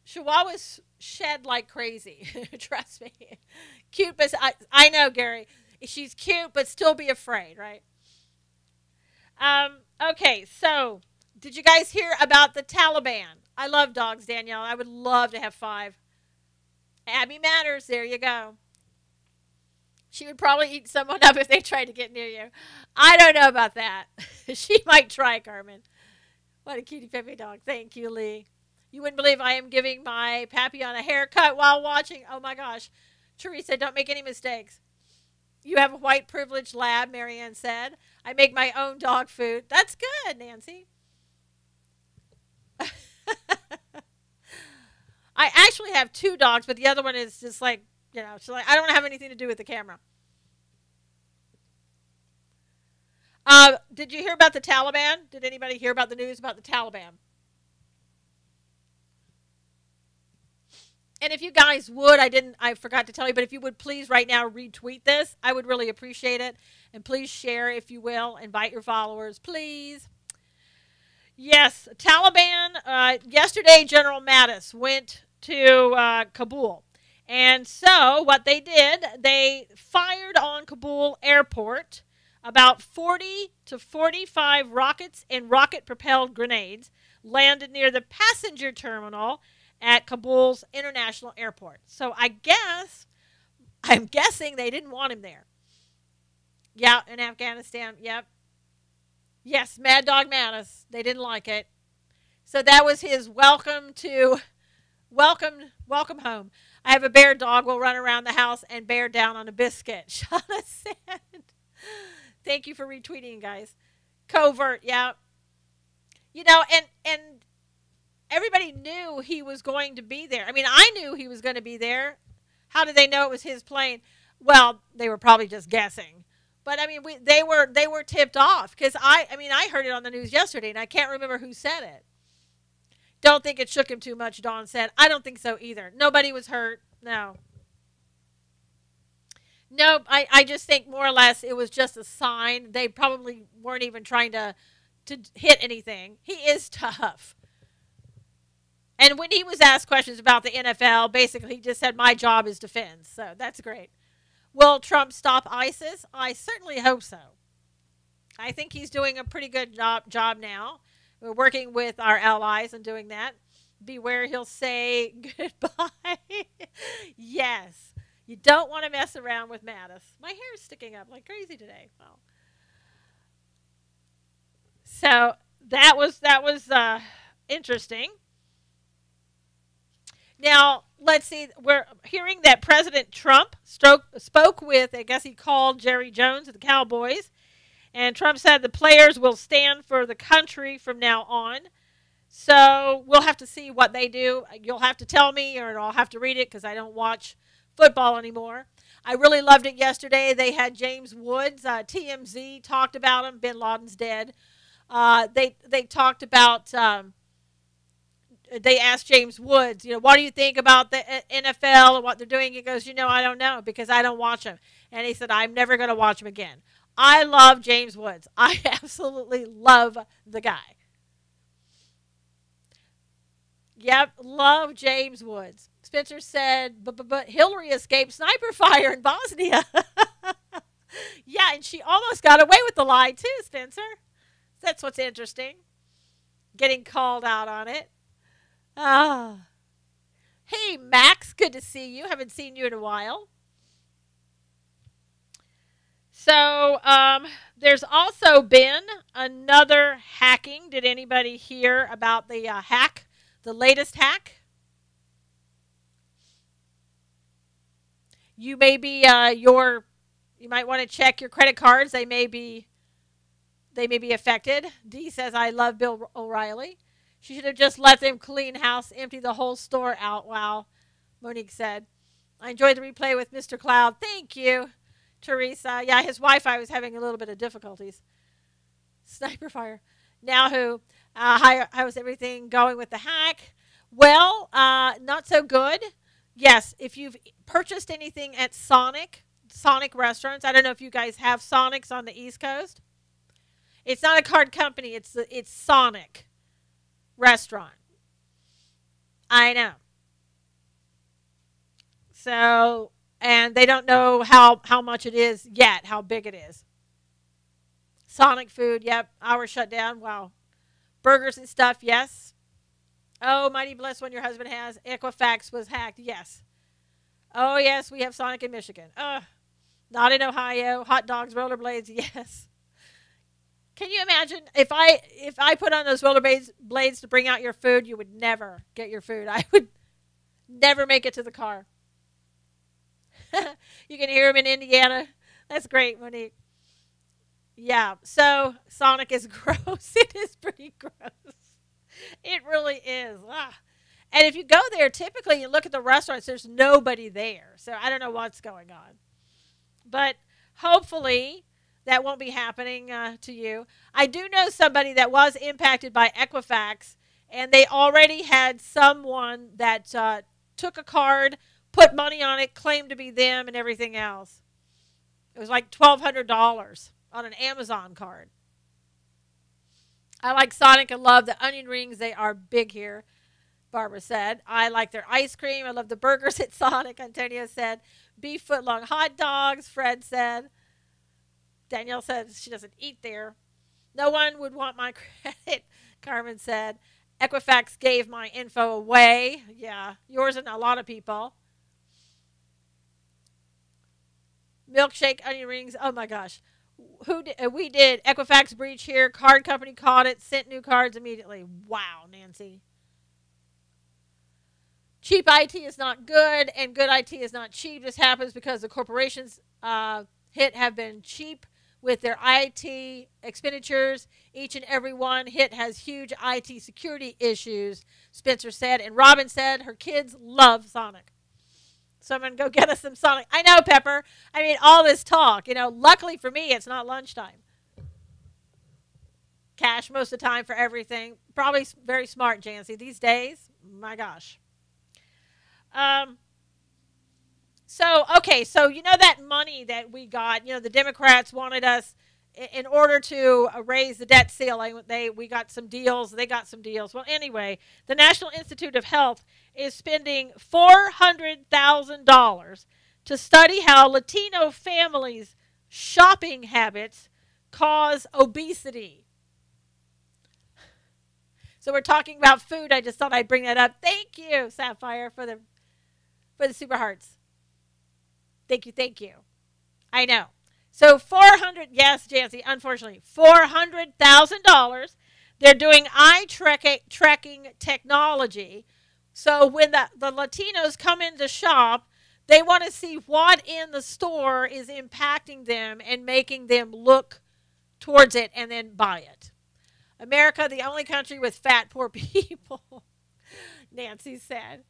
Chihuahuas shed like crazy. Trust me. Cute, but I know, Gary. She's cute, but still be afraid, right? Okay, so did you guys hear about the Taliban? I love dogs, Danielle. I would love to have 5. Abby Matters, there you go. She would probably eat someone up if they tried to get near you. I don't know about that. She might try, Carmen. What a cutie peppy dog. Thank you, Lee. You wouldn't believe I am giving my Papillon a haircut while watching. Oh, my gosh. Teresa, don't make any mistakes. You have a white privileged lab, Marianne said. I make my own dog food. That's good, Nancy. I actually have 2 dogs, but the other one is just like, you know, she's like, I don't have anything to do with the camera. Did you hear about the Taliban? Did anybody hear about the news about the Taliban? And if you guys would, I forgot to tell you, but if you would please right now retweet this, I would really appreciate it. And please share if you will. Invite your followers, please. Yes, Taliban. Yesterday, General Mattis went to Kabul. And so what they did, they fired on Kabul airport about 40 to 45 rockets and rocket-propelled grenades landed near the passenger terminal at Kabul's international airport. So I'm guessing they didn't want him there. Yeah, in Afghanistan, yep. Yes, Mad Dog Mattis. They didn't like it. So that was his welcome home. I have a bear dog. We'll run around the house and bear down on a biscuit. Shauna said. Thank you for retweeting, guys. Covert, yeah. You know, and everybody knew he was going to be there. I mean, I knew he was going to be there. How did they know it was his plane? Well, they were probably just guessing. But I mean, they were tipped off because I heard it on the news yesterday, and I can't remember who said it. Don't think it shook him too much, Dawn said. I don't think so either. Nobody was hurt. No. Nope. I just think more or less it was just a sign. They probably weren't even trying to hit anything. He is tough. And when he was asked questions about the NFL, basically he just said, my job is defense. So that's great. Will Trump stop ISIS? I certainly hope so. I think he's doing a pretty good job now. We're working with our allies and doing that. Beware, he'll say goodbye. Yes. You don't want to mess around with Mattis. My hair is sticking up like crazy today. Well, so that was interesting. Now, let's see. We're hearing that President Trump spoke with, I guess he called Jerry Jones of the Cowboys. And Trump said the players will stand for the country from now on. So we'll have to see what they do. You'll have to tell me or I'll have to read it because I don't watch football anymore. I really loved it yesterday. They had James Woods. TMZ talked about him. Bin Laden's dead. They talked about... they asked James Woods, what do you think about the NFL and what they're doing? He goes, I don't know because I don't watch them. And he said, I'm never going to watch them again. I love James Woods. I absolutely love the guy. Yep, love James Woods. Spencer said, but Hillary escaped sniper fire in Bosnia. Yeah, and she almost got away with the lie too, Spencer. That's what's interesting. Getting called out on it. Hey, Max, good to see you. Haven't seen you in a while. So there's also been another hacking. Did anybody hear about the hack, the latest hack? You may be you might want to check your credit cards. They may be affected. Dee says, I love Bill O'Reilly. She should have just let them clean house, empty the whole store out. Wow, Monique said. I enjoyed the replay with Mr. Cloud. Thank you, Teresa. Yeah, his Wi-Fi was having a little bit of difficulties. Sniper fire. Now how's everything going with the hack? Well, not so good. Yes, if you've purchased anything at Sonic, Sonic restaurants. I don't know if you guys have Sonics on the East Coast. It's not a card company. It's Sonic restaurant. I know. So, and they don't know how much it is yet, how big it is. Sonic food, yep. Hours shut down. Wow. Burgers and stuff, yes. Oh, mighty bless one your husband has. Equifax was hacked, yes. Oh, yes, we have Sonic in Michigan. Not in Ohio. Hot dogs, rollerblades, yes. Can you imagine if I put on those rollerblades to bring out your food, you would never get your food. I would never make it to the car. You can hear him in Indiana. That's great, Monique. Yeah, so Sonic is gross. It is pretty gross. It really is. And if you go there, typically you look at the restaurants, there's nobody there. So I don't know what's going on. But hopefully that won't be happening to you. I do know somebody that was impacted by Equifax, and they already had someone that took a card, put money on it, claimed to be them, and everything else. It was like $1,200 on an Amazon card. I like Sonic and love the onion rings. They are big here, Barbara said. I like their ice cream. I love the burgers at Sonic, Antonio said. Beef footlong hot dogs, Fred said. Danielle said she doesn't eat there. No one would want my credit, Carmen said. Equifax gave my info away. Yeah, yours and a lot of people. Milkshake, onion rings. Oh, my gosh. We did. Equifax breach here. Card company caught it. Sent new cards immediately. Wow, Nancy. Cheap IT is not good, and good IT is not cheap. This happens because the corporations hit have been cheap with their IT expenditures. Each and every one hit has huge IT security issues, Spencer said. And Robin said her kids love Sonic. So I'm going to go get us some Sonic. I know, Pepper. I mean, all this talk. Luckily for me, it's not lunchtime. Cash most of the time for everything. Probably very smart, Jancy. These days, my gosh. So that money that we got, the Democrats wanted us, in order to raise the debt ceiling, we got some deals. They got some deals. Well, anyway, the National Institute of Health is spending $400,000 to study how Latino families' shopping habits cause obesity. So we're talking about food. I just thought I'd bring that up. Thank you, Sapphire, for the super hearts. Thank you. I know. So yes, Jancy, unfortunately, $400,000. They're doing eye tracking technology. So when the Latinos come in to shop, they want to see what in the store is impacting them and making them look towards it and then buy it. America, the only country with fat, poor people, Nancy said.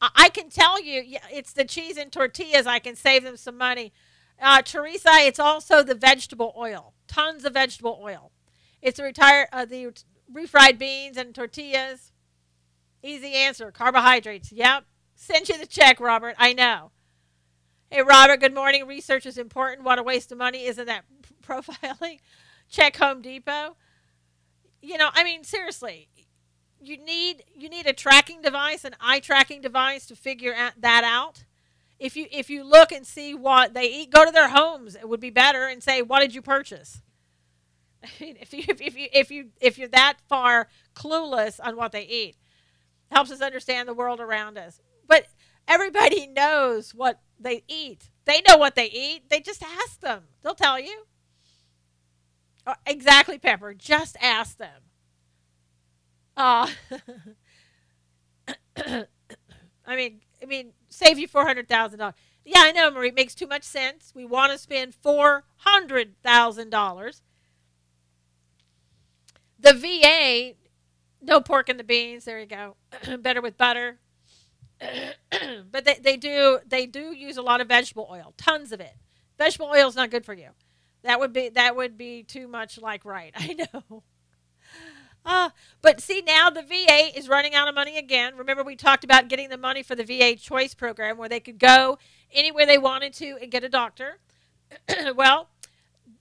I can tell you, it's the cheese and tortillas. I can save them some money. Teresa, it's also the vegetable oil. Tons of vegetable oil. It's the refried beans and tortillas. Easy answer. Carbohydrates. Yep. Send you the check, Robert. I know. Hey, Robert, good morning. Research is important. What a waste of money. Isn't that profiling? Check Home Depot. Seriously. You need a tracking device, an eye tracking device to figure that out. If you look and see what they eat, go to their homes. It would be better and say, "What did you purchase?" I mean, if you're that far clueless on what they eat, it helps us understand the world around us. But everybody knows what they eat. They know what they eat. They just ask them. They'll tell you. Oh, exactly, Pepper. Just ask them. I mean, save you $400,000. Yeah, I know, Marie. It makes too much sense. We want to spend $400,000. The VA, no pork in the beans. There you go. Better with butter. But they do use a lot of vegetable oil. Tons of it. Vegetable oil is not good for you. That would be too much like right. I know. But see, now the VA is running out of money again. Remember, we talked about getting the money for the VA Choice Program where they could go anywhere they wanted to and get a doctor. Well,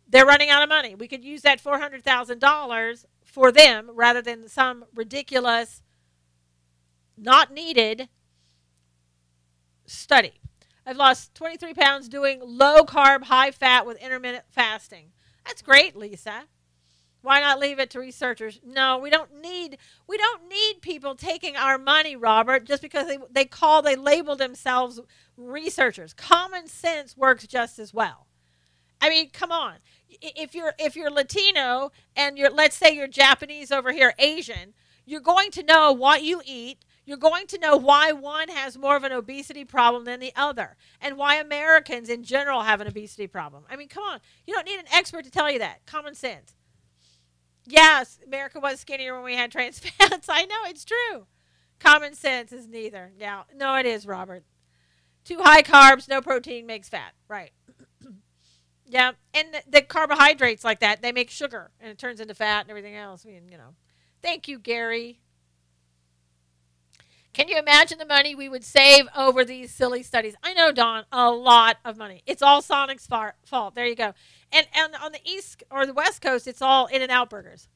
they're running out of money. We could use that $400,000 for them rather than some ridiculous, not needed study. I've lost 23 pounds doing low carb, high fat with intermittent fasting. That's great, Lisa. Why not leave it to researchers? No, we don't need people taking our money, Robert, just because they label themselves researchers. Common sense works just as well. I mean, come on. If you're Latino and let's say you're Japanese over here, Asian, you're going to know what you eat. You're going to know why one has more of an obesity problem than the other, and why Americans in general have an obesity problem. I mean, come on. You don't need an expert to tell you that. Common sense. Yes, America was skinnier when we had trans fats. I know, it's true. Common sense is neither. Yeah, no, it is, Robert. Too high carbs, no protein makes fat. Right. Yeah, and the carbohydrates like that, they make sugar, and it turns into fat and everything else. I mean, Thank you, Gary. Can you imagine the money we would save over these silly studies? I know, Dawn, a lot of money. It's all Sonic's fault. There you go. And on the East or the West Coast, it's all In-N-Out burgers.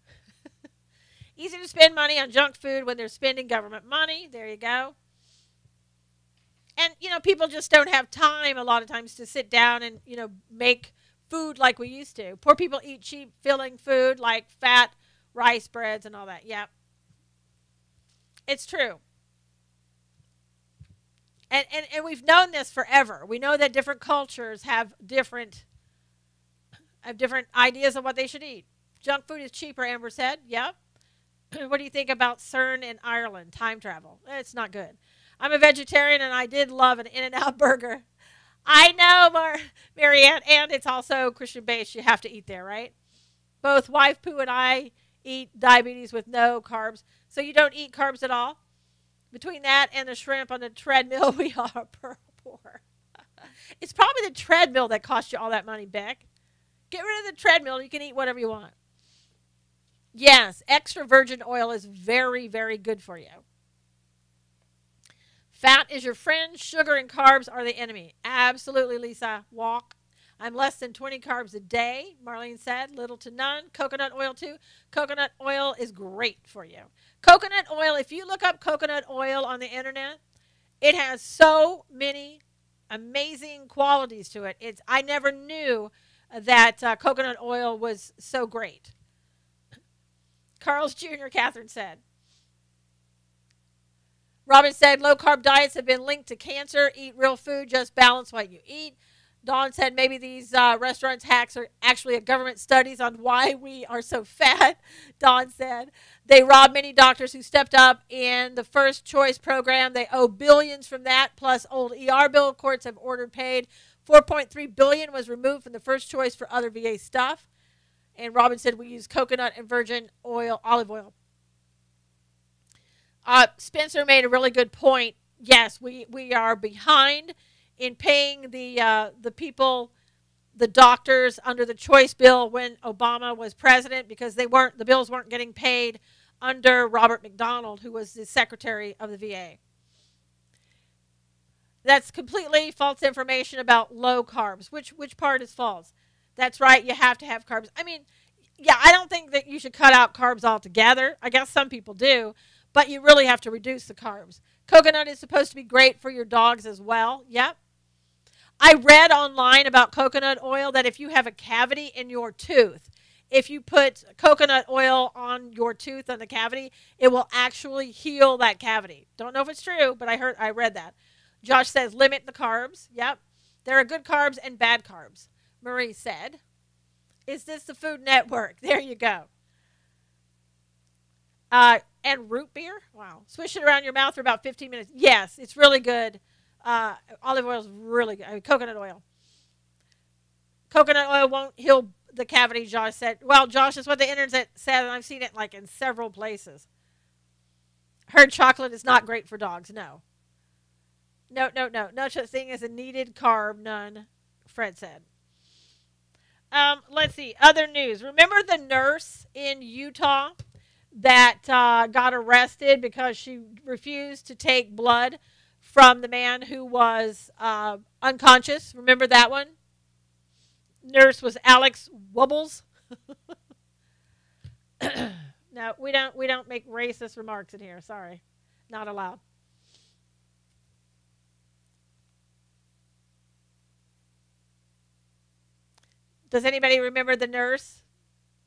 Easy to spend money on junk food when they're spending government money. There you go. And, people just don't have time a lot of times to sit down and, make food like we used to. Poor people eat cheap, filling food like fat rice breads and all that. Yep. It's true. And we've known this forever. We know that different cultures have different ideas of what they should eat. Junk food is cheaper, Amber said. Yep. What do you think about CERN in Ireland? Time travel. It's not good. I'm a vegetarian, and I did love an In-N-Out burger. I know, Marianne, and it's also Christian-based. You have to eat there, right? Both Wife Pooh and I eat diabetes with no carbs. So you don't eat carbs at all? Between that and the shrimp on the treadmill, we are poor. It's probably the treadmill that cost you all that money, Beck. Get rid of the treadmill. You can eat whatever you want. Yes, extra virgin oil is very, very good for you. Fat is your friend. Sugar and carbs are the enemy. Absolutely, Lisa. Walk. I'm less than 20 carbs a day, Marlene said. Little to none. Coconut oil, too. Coconut oil is great for you. Coconut oil, if you look up coconut oil on the internet, it has so many amazing qualities to it. I never knew that coconut oil was so great. Carl's Jr., Catherine said. Robin said, low-carb diets have been linked to cancer. Eat real food. Just balance what you eat. Dawn said maybe these restaurants hacks are actually government studies on why we are so fat. Dawn said they robbed many doctors who stepped up in the first choice program. They owe billions from that, plus old ER bill courts have ordered paid. $4.3 billion was removed from the first choice for other VA stuff. And Robin said we use coconut and virgin oil, olive oil. Spencer made a really good point. Yes, we are behind in paying the people, the doctors under the choice bill when Obama was president, because the bills weren't getting paid under Robert McDonald, who was the secretary of the VA. That's completely false information about low carbs. Which part is false? That's right, you have to have carbs. I mean, yeah, I don't think that you should cut out carbs altogether. I guess some people do, but you really have to reduce the carbs. Coconut is supposed to be great for your dogs as well. Yep. I read online about coconut oil that if you have a cavity in your tooth, if you put coconut oil on your tooth on the cavity, it will actually heal that cavity. Don't know if it's true, but I read that. Josh says limit the carbs. Yep. There are good carbs and bad carbs. Marie said, is this the Food Network? There you go. And root beer? Wow. Swish it around your mouth for about 15 minutes. Yes, it's really good. Olive oil is really good. I mean, coconut oil. Coconut oil won't heal the cavity, Josh said. Well, Josh, is what the internet said, and I've seen it like in several places. Heard chocolate is not great for dogs. No. No. No such thing as a needed carb. None, Fred said. Let's see. Other news. Remember the nurse in Utah that got arrested because she refused to take blood from the man who was unconscious. Remember that one? Nurse was Alex Wubbles. No, we don't make racist remarks in here. Sorry. Not allowed. Does anybody remember the nurse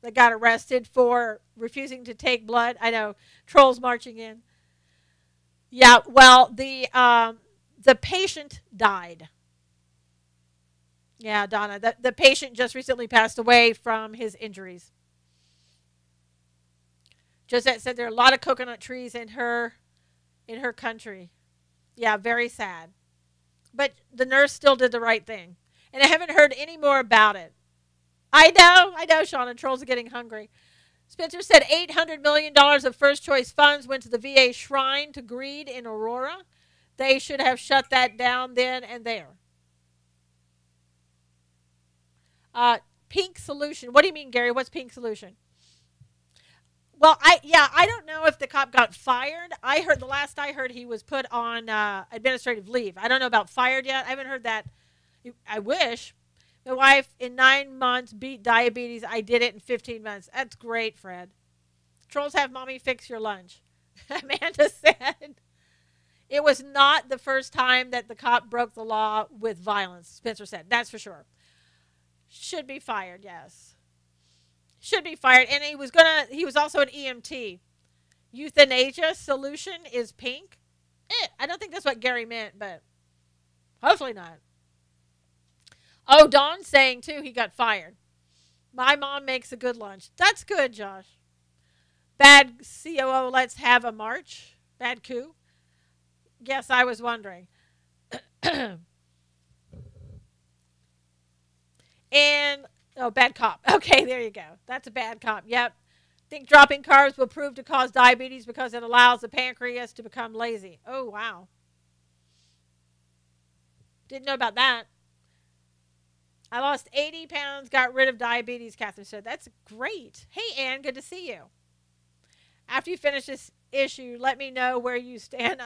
that got arrested for refusing to take blood? I know, trolls marching in. Yeah, well, the patient died. Yeah, Donna, the patient just recently passed away from his injuries. Josette said there are a lot of coconut trees in her country. Yeah, very sad. But the nurse still did the right thing. And I haven't heard any more about it. I know, Shauna. Trolls are getting hungry. Spencer said $800 million of first choice funds went to the VA shrine to greed in Aurora. They should have shut that down then and there. Pink solution. What do you mean, Gary? What's pink solution? Well, I don't know if the cop got fired. I heard the last I heard he was put on administrative leave. I don't know about fired yet. I haven't heard that. I wish. My wife in 9 months beat diabetes. I did it in 15 months. That's great, Fred. Trolls have mommy fix your lunch. Amanda said it was not the first time that the cop broke the law with violence. Spencer said, that's for sure. Should be fired, yes. Should be fired. And he was also an EMT. Euthanasia solution is pink. I don't think that's what Gary meant, but hopefully not. Oh, Don's saying, too, he got fired. My mom makes a good lunch. That's good, Josh. Bad COO, let's have a march. Bad coup. Yes, I was wondering. And, bad cop. Okay, there you go. That's a bad cop. Yep. Think dropping carbs will prove to cause diabetes because it allows the pancreas to become lazy. Oh, wow. Didn't know about that. I lost 80 pounds, got rid of diabetes, Catherine said. That's great. Hey, Ann, good to see you. After you finish this issue, let me know where you stand.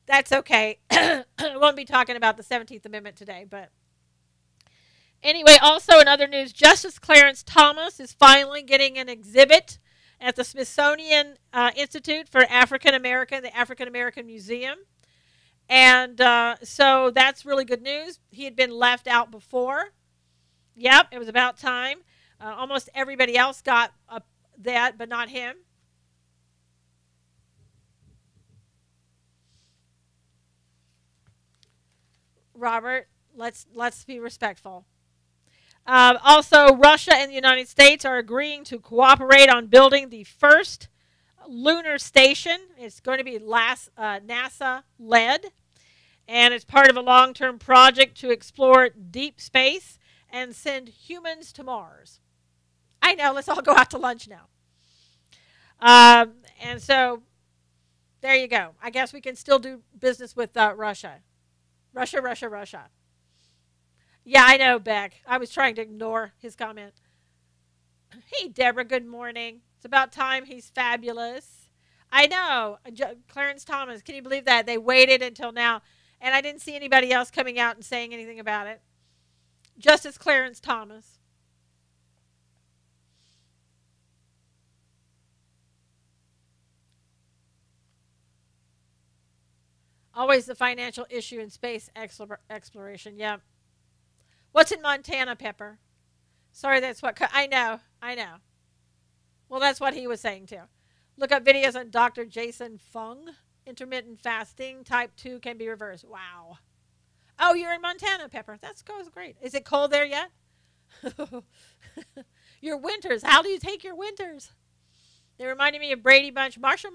That's okay. I won't be talking about the 17th Amendment today, but anyway, also in other news, Justice Clarence Thomas is finally getting an exhibit at the Smithsonian Institute for African American, the African American Museum. And so that's really good news. He had been left out before. Yep, it was about time. Almost everybody else got that, but not him. Robert, let's be respectful. Also, Russia and the United States are agreeing to cooperate on building the first lunar station. It's going to be NASA-led, and it's part of a long-term project to explore deep space and send humans to Mars. I know, let's all go out to lunch now. And so, there you go. I guess we can still do business with Russia. Russia. Yeah, I know, Beck. I was trying to ignore his comment. Hey, Deborah, good morning. It's about time. He's fabulous. I know. Clarence Thomas, can you believe that? They waited until now, and I didn't see anybody else coming out and saying anything about it. Justice Clarence Thomas. Always the financial issue in space exploration. Yeah. What's in Montana, Pepper? Sorry, that's what... I know. Well, that's what he was saying, too. Look up videos on Dr. Jason Fung. Intermittent fasting, type 2 can be reversed. Wow. Oh, you're in Montana, Pepper. That goes great. Is it cold there yet? Your winters. How do you take your winters? They reminded me of Brady Bunch. Marsha.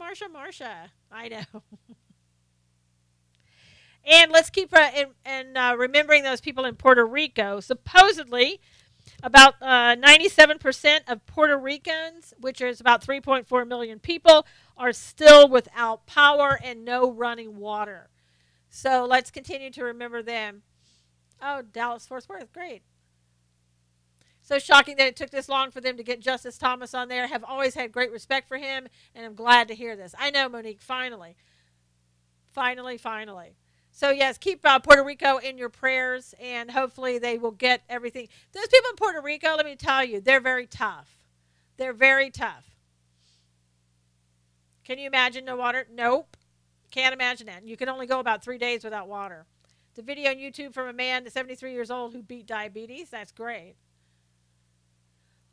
I know. And let's keep remembering those people in Puerto Rico. Supposedly, about 97% of Puerto Ricans, which is about 3.4 million people, are still without power and no running water. So let's continue to remember them. Oh, Dallas-Fort Worth, great. So shocking that it took this long for them to get Justice Thomas on there. Have always had great respect for him, and I'm glad to hear this. I know, Monique, finally. Finally, finally. So, yes, keep Puerto Rico in your prayers, and hopefully they will get everything. Those people in Puerto Rico, let me tell you, they're very tough. They're very tough. Can you imagine no water? Nope. Can't imagine that. You can only go about 3 days without water. The video on YouTube from a man 73 years old who beat diabetes. That's great.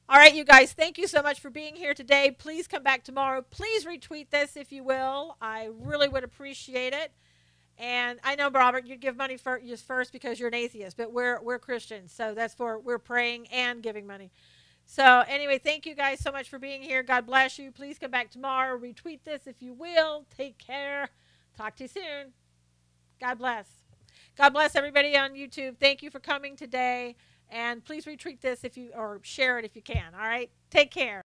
All right, you guys, thank you so much for being here today. Please come back tomorrow. Please retweet this if you will. I really would appreciate it. And I know, Robert, you'd give money first because you're an atheist, but we're Christians, so we're praying and giving money. So anyway, thank you guys so much for being here. God bless you. Please come back tomorrow. Retweet this if you will. Take care. Talk to you soon. God bless. God bless everybody on YouTube. Thank you for coming today. And please retweet this or share it if you can. All right? Take care.